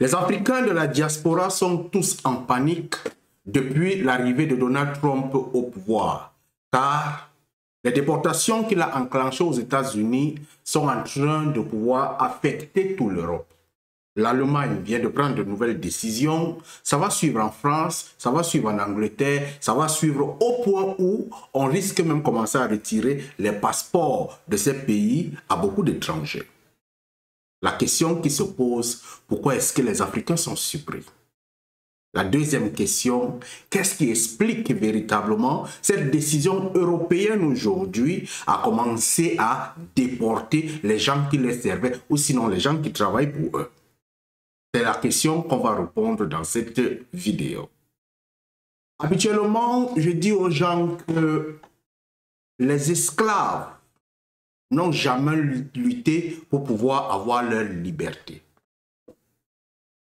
Les Africains de la diaspora sont tous en panique depuis l'arrivée de Donald Trump au pouvoir, car les déportations qu'il a enclenchées aux États-Unis sont en train de pouvoir affecter toute l'Europe. L'Allemagne vient de prendre de nouvelles décisions, ça va suivre en France, ça va suivre en Angleterre, ça va suivre au point où on risque même de commencer à retirer les passeports de ces pays à beaucoup d'étrangers. La question qui se pose, pourquoi est-ce que les Africains sont surpris? La deuxième question, qu'est-ce qui explique véritablement cette décision européenne aujourd'hui à commencer à déporter les gens qui les servaient ou sinon les gens qui travaillent pour eux? C'est la question qu'on va répondre dans cette vidéo. Habituellement, je dis aux gens que les esclaves n'ont jamais lutté pour pouvoir avoir leur liberté.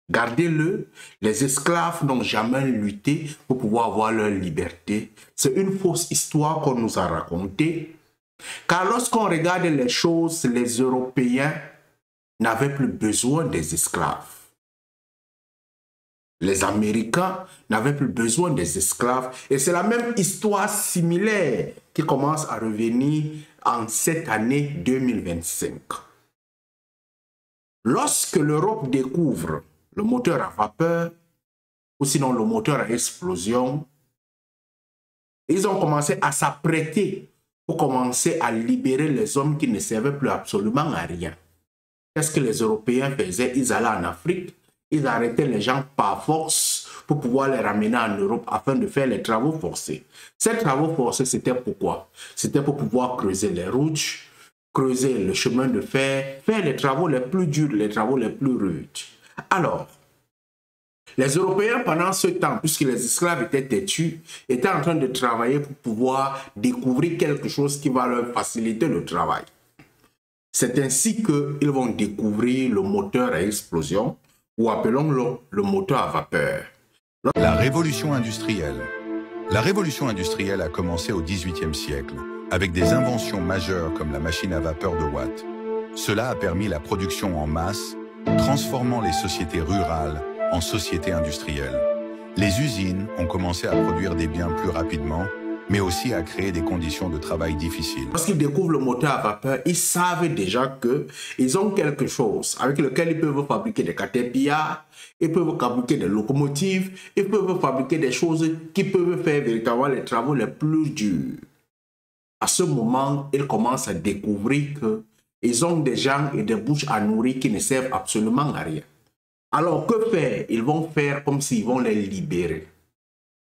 Gardez-le, les esclaves n'ont jamais lutté pour pouvoir avoir leur liberté. C'est une fausse histoire qu'on nous a racontée. Car lorsqu'on regarde les choses, les Européens n'avaient plus besoin des esclaves. Les Américains n'avaient plus besoin des esclaves. Et c'est la même histoire similaire qui commence à revenir en cette année 2025. Lorsque l'Europe découvre le moteur à vapeur, ou sinon le moteur à explosion, ils ont commencé à s'apprêter pour commencer à libérer les hommes qui ne servaient plus absolument à rien. Qu'est-ce que les Européens faisaient? Ils allaient en Afrique, ils arrêtaient les gens par force pour pouvoir les ramener en Europe afin de faire les travaux forcés. Ces travaux forcés, c'était pourquoi? C'était pour pouvoir creuser les routes, creuser le chemin de fer, faire les travaux les plus durs, les travaux les plus rudes. Alors, les Européens, pendant ce temps, puisque les esclaves étaient têtus, étaient en train de travailler pour pouvoir découvrir quelque chose qui va leur faciliter le travail. C'est ainsi qu'ils vont découvrir le moteur à explosion, ou appelons-le le moteur à vapeur. La révolution industrielle. La révolution industrielle a commencé au XVIIIe siècle, avec des inventions majeures comme la machine à vapeur de Watt. Cela a permis la production en masse, transformant les sociétés rurales en sociétés industrielles. Les usines ont commencé à produire des biens plus rapidement, mais aussi à créer des conditions de travail difficiles. Lorsqu'ils découvrent le moteur à vapeur, ils savent déjà qu'ils ont quelque chose avec lequel ils peuvent fabriquer des caterpillars, ils peuvent fabriquer des locomotives, ils peuvent fabriquer des choses qui peuvent faire véritablement les travaux les plus durs. À ce moment, ils commencent à découvrir qu'ils ont des gens et des bouches à nourrir qui ne servent absolument à rien. Alors, que faire? Ils vont faire comme s'ils vont les libérer.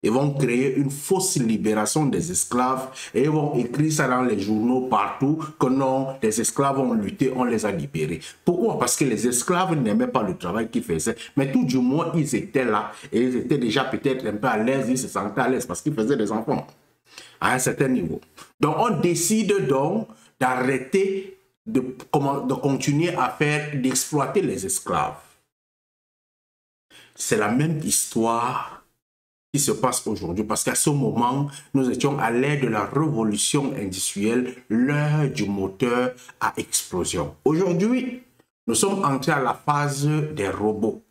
Ils vont créer une fausse libération des esclaves et ils vont écrire ça dans les journaux partout que non, les esclaves ont lutté, on les a libérés. Pourquoi? Parce que les esclaves n'aimaient pas le travail qu'ils faisaient, mais tout du moins, ils étaient là et ils étaient déjà peut-être un peu à l'aise, ils se sentaient à l'aise parce qu'ils faisaient des enfants à un certain niveau. Donc, on décide donc d'arrêter de continuer à d'exploiter les esclaves. C'est la même histoire qui se passe aujourd'hui parce qu'à ce moment, nous étions à l'ère de la révolution industrielle, l'heure du moteur à explosion. Aujourd'hui, nous sommes entrés à la phase des robots,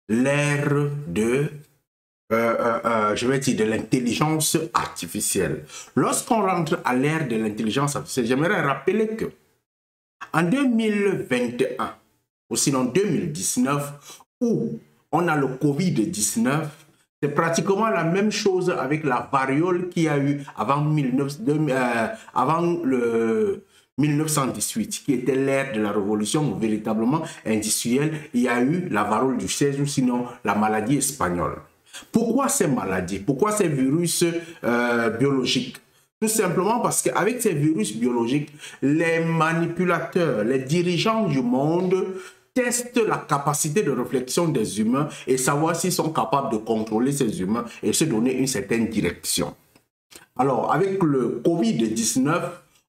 l'ère de, je vais dire, de l'intelligence artificielle. Lorsqu'on rentre à l'ère de l'intelligence artificielle, j'aimerais rappeler que en 2021, ou sinon 2019, où on a le Covid-19, c'est pratiquement la même chose avec la variole qu'il y a eu avant, le 1918, qui était l'ère de la révolution véritablement industrielle. Il y a eu la variole du 16 ou sinon la maladie espagnole. Pourquoi ces maladies? Pourquoi ces virus biologiques? Tout simplement parce qu'avec ces virus biologiques, les manipulateurs, les dirigeants du monde testent la capacité de réflexion des humains et savoir s'ils sont capables de contrôler ces humains et se donner une certaine direction. Alors, avec le Covid-19,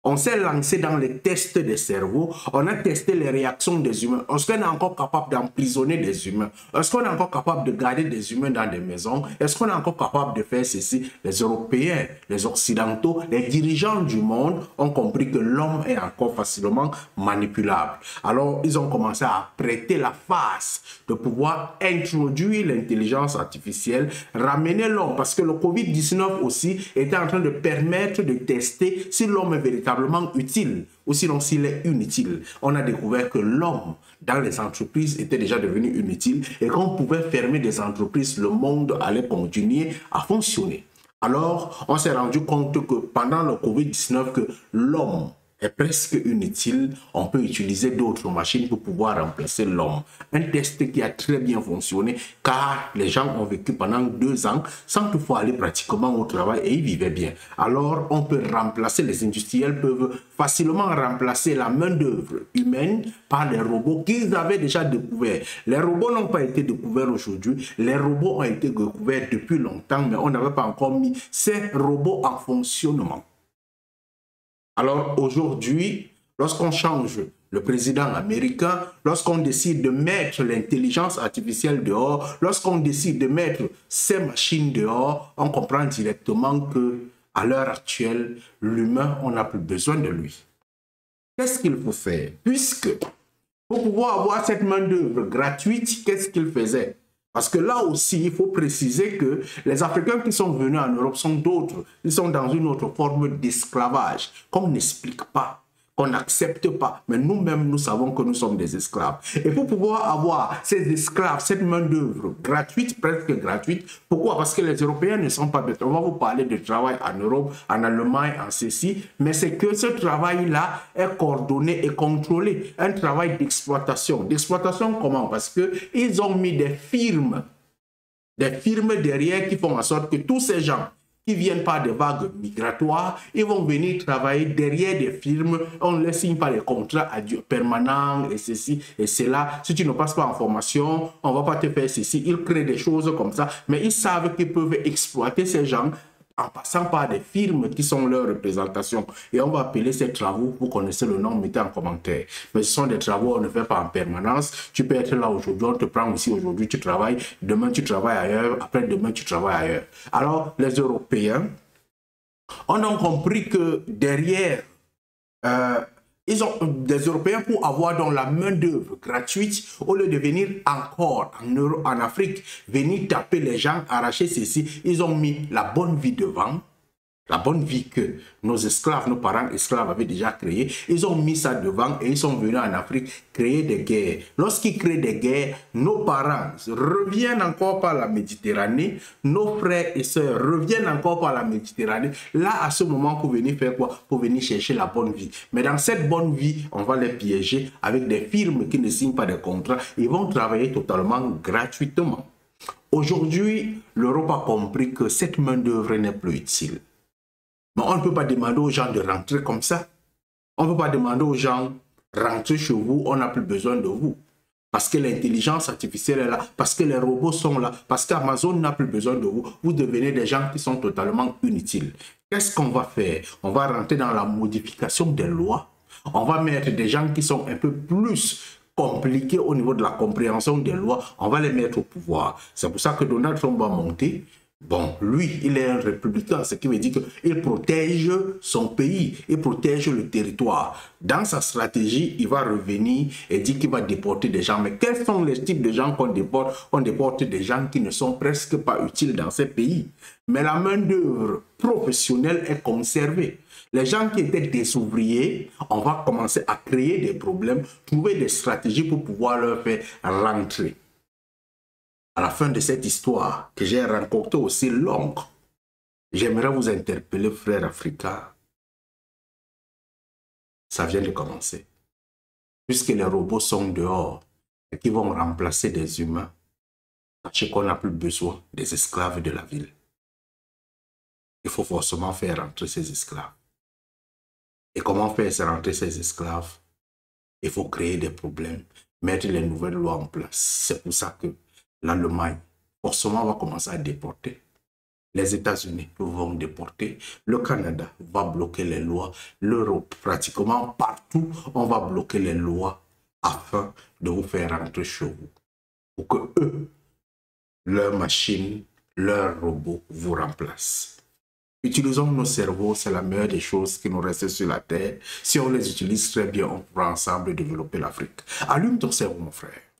On s'est lancé dans les tests des cerveaux, on a testé les réactions des humains. Est-ce qu'on est encore capable d'emprisonner des humains? Est-ce qu'on est encore capable de garder des humains dans des maisons? Est-ce qu'on est encore capable de faire ceci? Les Européens, les Occidentaux, les dirigeants du monde ont compris que l'homme est encore facilement manipulable. Alors, ils ont commencé à prêter la face de pouvoir introduire l'intelligence artificielle, ramener l'homme, parce que le Covid-19 aussi était en train de permettre de tester si l'homme est véritablement utile ou sinon s'il est inutile. On a découvert que l'homme dans les entreprises était déjà devenu inutile et qu'on pouvait fermer des entreprises, le monde allait continuer à fonctionner. Alors, on s'est rendu compte que pendant le Covid-19, que l'homme est presque inutile, on peut utiliser d'autres machines pour pouvoir remplacer l'homme. Un test qui a très bien fonctionné car les gens ont vécu pendant 2 ans sans toutefois aller pratiquement au travail et ils vivaient bien. Alors on peut remplacer, les industriels peuvent facilement remplacer la main-d'œuvre humaine par les robots qu'ils avaient déjà découverts. Les robots n'ont pas été découverts aujourd'hui, les robots ont été découverts depuis longtemps, mais on n'avait pas encore mis ces robots en fonctionnement. Alors aujourd'hui, lorsqu'on change le président américain, lorsqu'on décide de mettre l'intelligence artificielle dehors, lorsqu'on décide de mettre ces machines dehors, on comprend directement que à l'heure actuelle, l'humain, on n'a plus besoin de lui. Qu'est-ce qu'il faut faire? Puisque pour pouvoir avoir cette main-d'œuvre gratuite, qu'est-ce qu'il faisait? Parce que là aussi, il faut préciser que les Africains qui sont venus en Europe sont d'autres. Ils sont dans une autre forme d'esclavage qu'on n'explique pas, qu'on n'accepte pas. Mais nous-mêmes, nous savons que nous sommes des esclaves. Et pour pouvoir avoir ces esclaves, cette main-d'œuvre gratuite, presque gratuite, pourquoi? Parce que les Européens ne sont pas bêtes. On va vous parler de travail en Europe, en Allemagne, en ceci, mais c'est que ce travail-là est coordonné et contrôlé. Un travail d'exploitation. D'exploitation comment? Parce qu'ils ont mis des firmes derrière qui font en sorte que tous ces gens qui viennent par des vagues migratoires, ils vont venir travailler derrière des firmes, on ne les signe pas les contrats permanents et ceci et cela. Si tu ne passes pas en formation, on ne va pas te faire ceci. Ils créent des choses comme ça, mais ils savent qu'ils peuvent exploiter ces gens en passant par des firmes qui sont leurs représentations. Et on va appeler ces travaux, vous connaissez le nom, mettez en commentaire. Mais ce sont des travaux, on ne fait pas en permanence. Tu peux être là aujourd'hui, on te prend aussi aujourd'hui, tu travailles, demain tu travailles ailleurs, après demain tu travailles ailleurs. Alors, les Européens, on a compris que derrière, des Européens, pour avoir dans la main-d'œuvre gratuite, au lieu de venir encore en Afrique, venir taper les gens, arracher ceci, ils ont mis la bonne vie devant, la bonne vie que nos esclaves, nos parents esclaves avaient déjà créée. Ils ont mis ça devant et ils sont venus en Afrique créer des guerres. Lorsqu'ils créent des guerres, nos parents reviennent encore par la Méditerranée, nos frères et sœurs reviennent encore par la Méditerranée. Là, à ce moment, pour venir faire quoi? Pour venir chercher la bonne vie. Mais dans cette bonne vie, on va les piéger avec des firmes qui ne signent pas de contrat. Ils vont travailler totalement gratuitement. Aujourd'hui, l'Europe a compris que cette main-d'œuvre n'est plus utile. Mais on ne peut pas demander aux gens de rentrer comme ça. On ne peut pas demander aux gens, rentrez chez vous, on n'a plus besoin de vous. Parce que l'intelligence artificielle est là, parce que les robots sont là, parce qu'Amazon n'a plus besoin de vous. Vous devenez des gens qui sont totalement inutiles. Qu'est-ce qu'on va faire? On va rentrer dans la modification des lois. On va mettre des gens qui sont un peu plus compliqués au niveau de la compréhension des lois. On va les mettre au pouvoir. C'est pour ça que Donald Trump va monter. Bon, lui, il est un républicain, ce qui veut dire qu'il protège son pays, il protège le territoire. Dans sa stratégie, il va revenir et dire qu'il va déporter des gens. Mais quels sont les types de gens qu'on déporte? On déporte des gens qui ne sont presque pas utiles dans ces pays. Mais la main-d'œuvre professionnelle est conservée. Les gens qui étaient des ouvriers, on va commencer à créer des problèmes, trouver des stratégies pour pouvoir leur faire rentrer. À la fin de cette histoire que j'ai rencontrée aussi longue, j'aimerais vous interpeller, frères africains. Ça vient de commencer. Puisque les robots sont dehors et qui vont remplacer des humains, sachez qu'on n'a plus besoin des esclaves de la ville. Il faut forcément faire rentrer ces esclaves. Et comment faire rentrer ces esclaves? Il faut créer des problèmes, mettre les nouvelles lois en place. C'est pour ça que l'Allemagne, forcément, va commencer à déporter. Les États-Unis vont déporter, le Canada va bloquer les lois, l'Europe, pratiquement partout, on va bloquer les lois afin de vous faire rentrer chez vous. Pour que eux, leurs machines, leurs robots vous remplacent. Utilisons nos cerveaux, c'est la meilleure des choses qui nous restent sur la terre. Si on les utilise très bien, on pourra ensemble développer l'Afrique. Allume ton cerveau, mon frère.